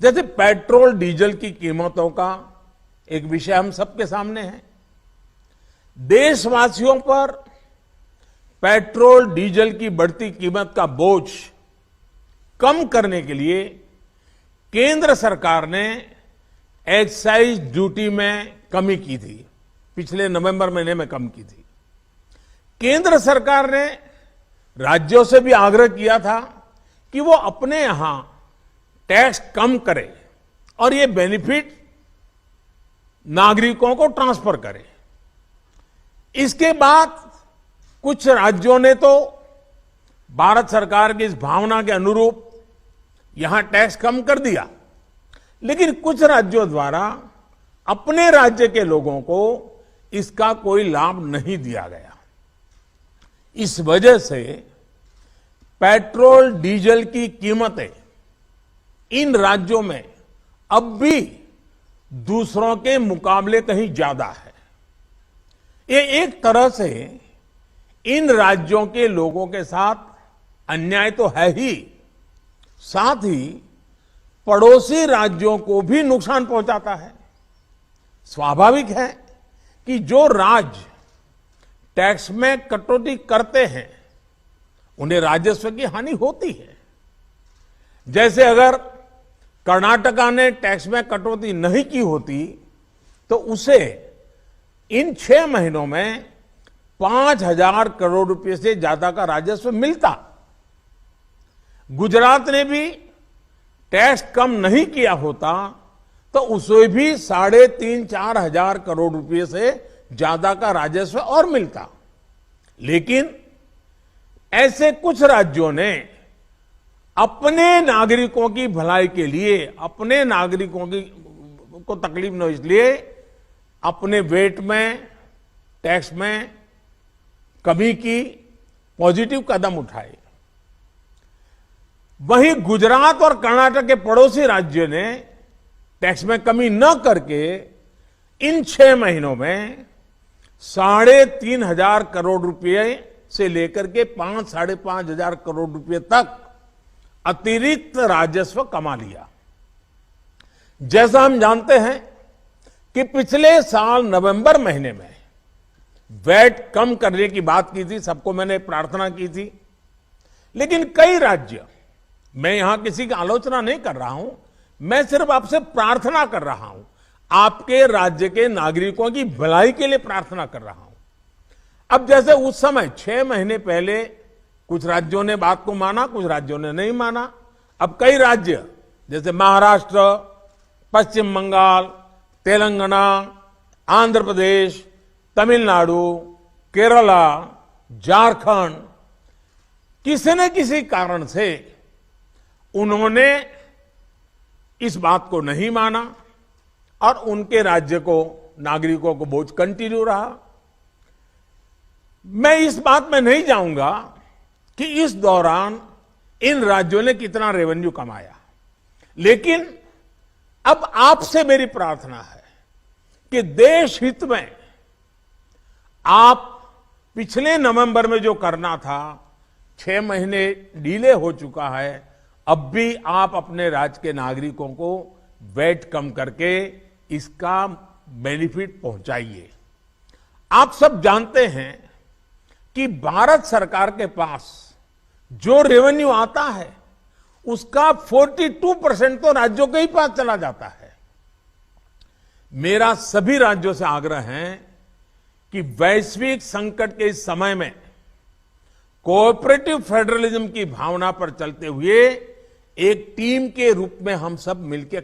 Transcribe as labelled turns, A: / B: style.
A: जैसे petrol diesel की कीमतों का एक विषय हम सबके सामने है। देशवासियों पर पेट्रोल डीजल की बढ़ती कीमत का बोझ कम करने के लिए केंद्र सरकार ने एक्साइज ड्यूटी में कमी की थी। पिछले नवंबर महीने में कम की थी। केंद्र सरकार ने राज्यों से भी आग्रह किया था कि वो अपने यहां टैक्स कम करे और ये बेनिफिट नागरिकों को ट्रांसफर करे। इसके बाद कुछ राज्यों ने तो भारत सरकार की इस भावना के अनुरूप यहां टैक्स कम कर दिया, लेकिन कुछ राज्यों द्वारा अपने राज्य के लोगों को इसका कोई लाभ नहीं दिया गया। इस वजह से पेट्रोल डीजल की कीमतें इन राज्यों में अब भी दूसरों के मुकाबले कहीं ज्यादा है। ये एक तरह से इन राज्यों के लोगों के साथ अन्याय तो है ही, साथ ही पड़ोसी राज्यों को भी नुकसान पहुंचाता है। स्वाभाविक है कि जो राज्य टैक्स में कटौती करते हैं उन्हें राजस्व की हानि होती है। जैसे अगर कर्नाटका ने टैक्स में कटौती नहीं की होती तो उसे इन 6 महीनों में 5,000 करोड़ रुपए से ज्यादा का राजस्व मिलता। गुजरात ने भी टैक्स कम नहीं किया होता तो उसे भी 3,500-4 हजार करोड़ रुपए से ज्यादा का राजस्व और मिलता। लेकिन ऐसे कुछ राज्यों ने अपने नागरिकों की भलाई के लिए, अपने नागरिकों को तकलीफ न हो इसलिए अपने वेट में, टैक्स में कमी की पॉजिटिव कदम उठाए। वहीं गुजरात और कर्नाटक के पड़ोसी राज्य ने टैक्स में कमी न करके इन 6 महीनों में 3,500 करोड़ रुपए से लेकर के 5-5.5 हजार करोड़ रुपए तक अतिरिक्त राजस्व कमा लिया। जैसा हम जानते हैं कि पिछले साल नवंबर महीने में वैट कम करने की बात की थी, सबको मैंने प्रार्थना की थी, लेकिन कई राज्य, मैं यहां किसी की आलोचना नहीं कर रहा हूं, मैं सिर्फ आपसे प्रार्थना कर रहा हूं, आपके राज्य के नागरिकों की भलाई के लिए प्रार्थना कर रहा हूं। अब जैसे उस समय 6 महीने पहले कुछ राज्यों ने बात को माना, कुछ राज्यों ने नहीं माना। अब कई राज्य जैसे महाराष्ट्र, पश्चिम बंगाल, तेलंगाना, आंध्र प्रदेश, तमिलनाडु, केरला, झारखंड, किसी न किसी कारण से उन्होंने इस बात को नहीं माना और उनके राज्य को, नागरिकों को बोझ कंटिन्यू रहा। मैं इस बात में नहीं जाऊंगा कि इस दौरान इन राज्यों ने कितना रेवेन्यू कमाया, लेकिन अब आपसे मेरी प्रार्थना है कि देश हित में आप पिछले नवंबर में जो करना था, 6 महीने डिले हो चुका है, अब भी आप अपने राज्य के नागरिकों को वैट कम करके इसका बेनिफिट पहुंचाइए। आप सब जानते हैं कि भारत सरकार के पास जो रेवेन्यू आता है उसका 42% तो राज्यों के ही पास चला जाता है। मेरा सभी राज्यों से आग्रह है कि वैश्विक संकट के इस समय में कोऑपरेटिव फेडरलिज्म की भावना पर चलते हुए एक टीम के रूप में हम सब मिलकर